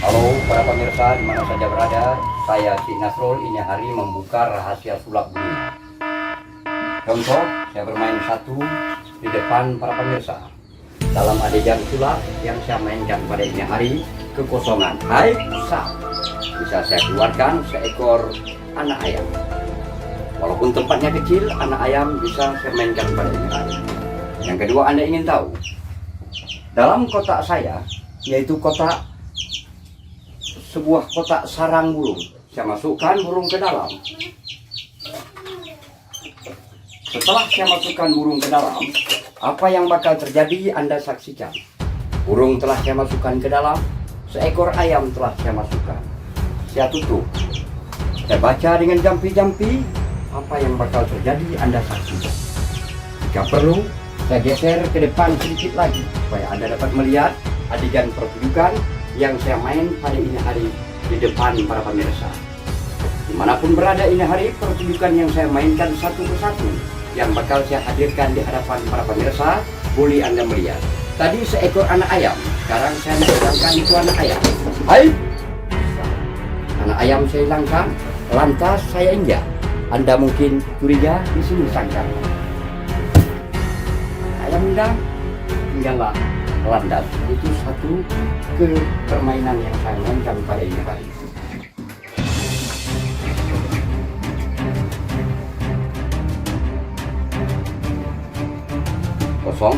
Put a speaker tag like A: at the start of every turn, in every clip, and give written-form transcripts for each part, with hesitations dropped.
A: Halo para pemirsa di mana saja berada, saya Syekh Nasrul ini hari membuka rahasia sulap dunia. Contoh, saya bermain satu di depan para pemirsa. Dalam adegan sulap yang saya mainkan pada ini hari, kekosongan hai sah bisa saya keluarkan seekor anak ayam. Walaupun tempatnya kecil, anak ayam bisa saya mainkan pada ini hari. Yang kedua, Anda ingin tahu, dalam kotak saya, yaitu sebuah kotak sarang burung, saya masukkan burung ke dalam. Setelah saya masukkan burung ke dalam, apa yang bakal terjadi Anda saksikan. Burung telah saya masukkan ke dalam, seekor ayam telah saya masukkan. Saya tutup, saya baca dengan jampi-jampi, apa yang bakal terjadi Anda saksikan. Jika perlu, saya geser ke depan sedikit lagi, supaya Anda dapat melihat adegan pertunjukan yang saya main pada ini hari di depan para pemirsa. Dimanapun berada ini hari, pertunjukan yang saya mainkan satu persatu yang bakal saya hadirkan di hadapan para pemirsa, boleh Anda melihat. Tadi seekor anak ayam, sekarang saya hilangkan itu anak ayam. Hai, anak ayam saya hilangkan, lantas saya injak. Anda mungkin curiga di sini sangkar. Ayam hilang, tinggallah landas. Itu satu permainan yang saya mainkan pada ini hari. Kosong,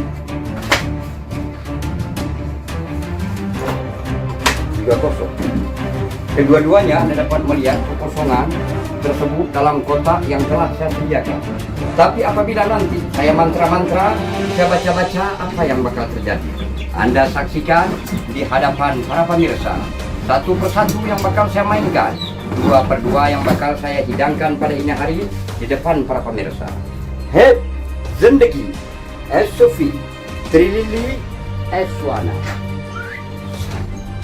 A: juga kosong. Kedua-duanya Anda dapat melihat kekosongan tersebut dalam kotak yang telah saya sediakan. Tapi apabila nanti saya mantra-mantra, saya baca-baca, apa yang bakal terjadi? Anda saksikan di hadapan para pemirsa. Satu persatu yang bakal saya mainkan, dua per dua yang bakal saya hidangkan pada ini hari di depan para pemirsa. Hep, Zendegi, Sofi, Trilili, Eswana.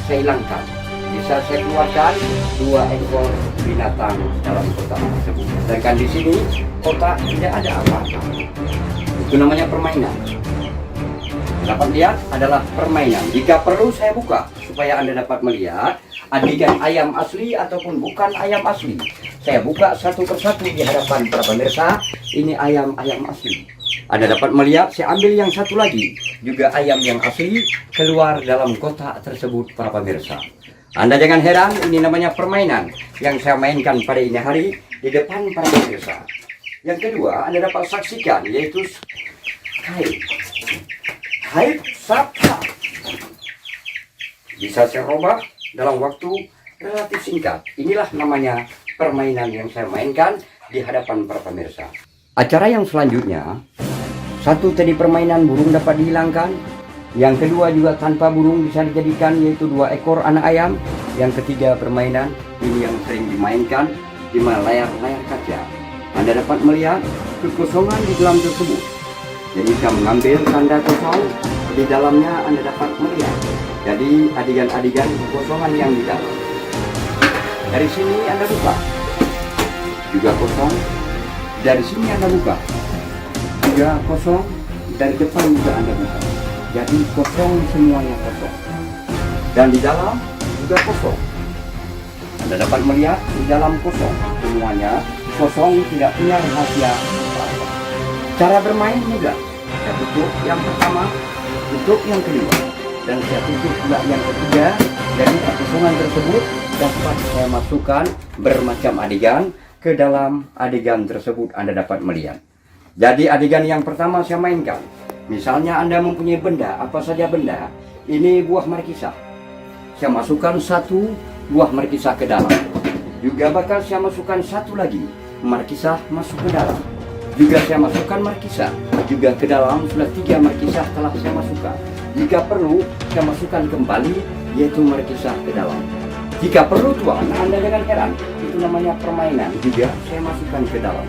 A: Saya hilangkan. Bisa saya keluarkan dua ekor binatang dalam kotak tersebut. Sedangkan di sini kotak tidak ada apa-apa. Itu namanya permainan. Dapat lihat adalah permainan. Jika perlu saya buka supaya Anda dapat melihat adegan ayam asli ataupun bukan ayam asli. Saya buka satu persatu di hadapan para pemirsa. Ini ayam asli. Anda dapat melihat, saya ambil yang satu lagi, juga ayam yang asli keluar dalam kotak tersebut para pemirsa. Anda jangan heran, ini namanya permainan yang saya mainkan pada ini hari di depan para pemirsa. Yang kedua, Anda dapat saksikan, yaitu haid sabta. Bisa saya robah dalam waktu relatif singkat. Inilah namanya permainan yang saya mainkan di hadapan para pemirsa. Acara yang selanjutnya, satu tadi permainan burung dapat dihilangkan. Yang kedua juga tanpa burung bisa dijadikan, yaitu dua ekor anak ayam. Yang ketiga permainan ini yang sering dimainkan di layar-layar kaca. Anda dapat melihat kekosongan di dalam tersebut. Jadi saya mengambil tanda kosong di dalamnya, Anda dapat melihat. Jadi adegan-adegan kekosongan yang di dalam. Dari sini Anda buka, juga kosong. Dari sini Anda buka, juga kosong. Dari depan juga Anda buka. Jadi kosong, semuanya kosong. Dan di dalam juga kosong. Anda dapat melihat di dalam kosong, semuanya kosong, tidak punya rahasia. Cara bermain mudah. Saya tutup yang pertama, tutup yang kedua, dan saya tutup juga yang ketiga. Jadi kekosongan tersebut dapat saya masukkan bermacam adegan ke dalam adegan tersebut. Anda dapat melihat. Jadi adegan yang pertama saya mainkan. Misalnya Anda mempunyai benda, apa saja benda. Ini buah markisah. Saya masukkan satu buah markisah ke dalam. Juga bakal saya masukkan satu lagi. Markisah masuk ke dalam. Juga saya masukkan markisah. Juga ke dalam, sudah 3 markisah telah saya masukkan. Jika perlu, saya masukkan kembali, yaitu markisah ke dalam. Jika perlu tuan, Anda jangan heran. Itu namanya permainan. Juga saya masukkan ke dalam.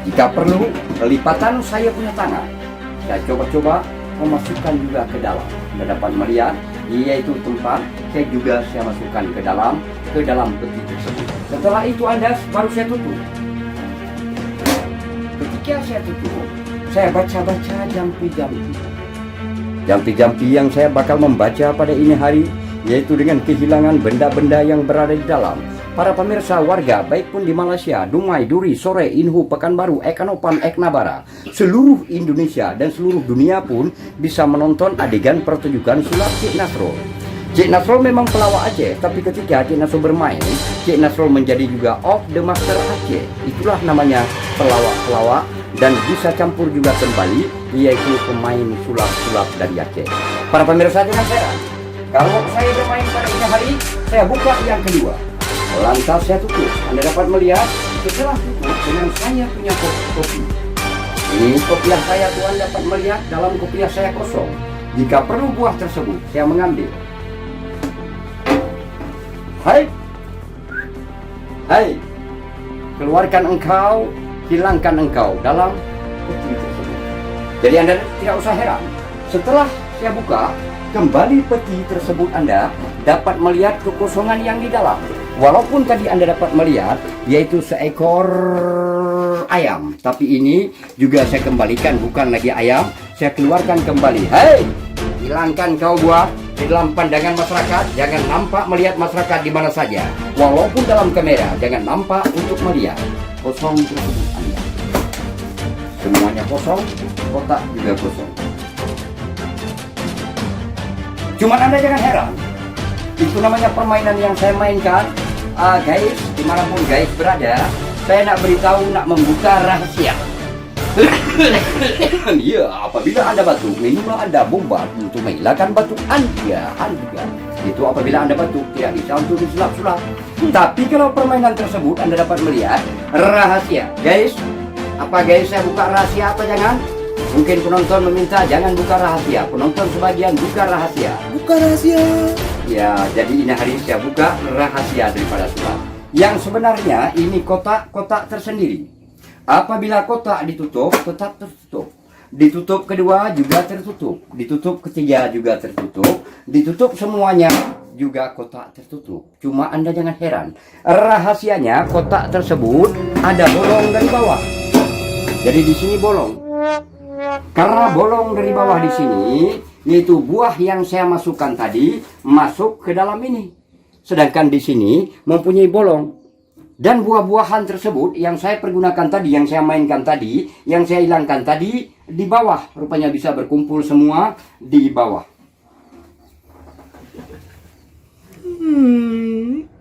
A: Jika perlu, lipatan saya punya tangan. Saya coba-coba memasukkan juga ke dalam. Anda dapat melihat, yaitu tempat saya masukkan ke dalam peti tersebut. Setelah itu baru saya tutup. Ketika saya tutup, saya baca-baca jampi-jampi. Jampi-jampi yang saya bakal membaca pada ini hari, yaitu dengan kehilangan benda-benda yang berada di dalam. Para pemirsa warga, baik pun di Malaysia, Dumai, Duri, Sore, Inhu, Pekanbaru, Ekanopan, Eknabara, seluruh Indonesia dan seluruh dunia pun bisa menonton adegan pertunjukan sulap Cik Nasrul. Cik Nasrul memang pelawak Aceh, tapi ketika Cik Nasrul bermain, Cik Nasrul menjadi juga of the master Aceh. Itulah namanya pelawak-pelawak dan bisa campur juga kembali, yaitu pemain sulap-sulap dari Aceh. Para pemirsa jangan heran, kalau saya bermain pada ini hari, saya buka yang kedua. Lantas saya tutup. Anda dapat melihat setelah tutup dengan saya punya kopi. Ini kopiah saya, Tuhan dapat melihat dalam kopiah saya kosong. Jika perlu buah tersebut, saya mengambil. Hai, hai, keluarkan engkau, hilangkan engkau dalam peti tersebut. Jadi Anda tidak usah heran. Setelah saya buka, kembali peti tersebut Anda dapat melihat kekosongan yang di dalam. Walaupun tadi Anda dapat melihat yaitu seekor ayam, tapi ini juga saya kembalikan, bukan lagi ayam, saya keluarkan kembali. Hei, hilangkan kau buah di dalam pandangan masyarakat, jangan nampak melihat masyarakat di mana saja. Walaupun dalam kamera, jangan nampak untuk melihat. Kosong tersebut Anda. Semuanya kosong, kotak juga kosong. Cuman Anda jangan heran, itu namanya permainan yang saya mainkan. Guys, dimanapun guys berada, saya nak beritahu, nak membuka rahasia. Ya, apabila Anda batuk, minumlah Anda bomba untuk menghilangkan batuk Anda. Itu apabila Anda batuk, tidak bisa untuk disulap-sulap. Tapi kalau permainan tersebut Anda dapat melihat rahasia. Guys, apa guys, saya buka rahasia atau jangan? Mungkin penonton meminta jangan buka rahasia. Penonton sebagian buka rahasia.
B: Buka rahasia.
A: Ya, jadi ini hari saya buka rahasia daripada sulap. Yang sebenarnya ini kotak-kotak tersendiri. Apabila kotak ditutup, tetap tertutup. Ditutup kedua juga tertutup. Ditutup ketiga juga tertutup. Ditutup semuanya juga kotak tertutup. Cuma Anda jangan heran. Rahasianya kotak tersebut ada bolong dari bawah. Jadi di sini bolong. Karena bolong dari bawah di sini, yaitu buah yang saya masukkan tadi masuk ke dalam ini. Sedangkan di sini mempunyai bolong. Dan buah-buahan tersebut yang saya pergunakan tadi, yang saya mainkan tadi, yang saya hilangkan tadi di bawah. Rupanya bisa berkumpul semua di bawah.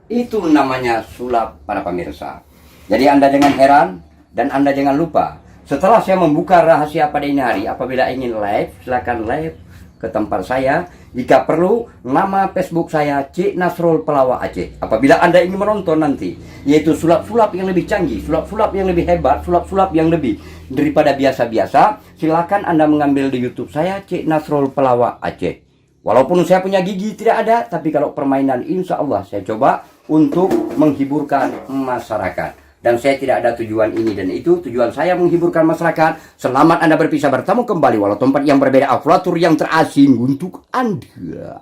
A: Itu namanya sulap para pemirsa. Jadi Anda jangan heran dan Anda jangan lupa. Setelah saya membuka rahasia pada ini hari, apabila ingin live, silakan live ke tempat saya. Jika perlu, nama Facebook saya Cik Nasrul Pelawak Aceh. Apabila Anda ingin menonton nanti, yaitu sulap-sulap yang lebih canggih, sulap-sulap yang lebih hebat, sulap-sulap yang lebih daripada biasa-biasa, silakan Anda mengambil di YouTube saya Cik Nasrul Pelawak Aceh. Walaupun saya punya gigi tidak ada, tapi kalau permainan insya Allah saya coba untuk menghiburkan masyarakat. Dan saya tidak ada tujuan ini dan itu. Tujuan saya menghiburkan masyarakat. Selamat Anda berpisah bertemu kembali walau tempat yang berbeda, aflatur yang terasing untuk Anda.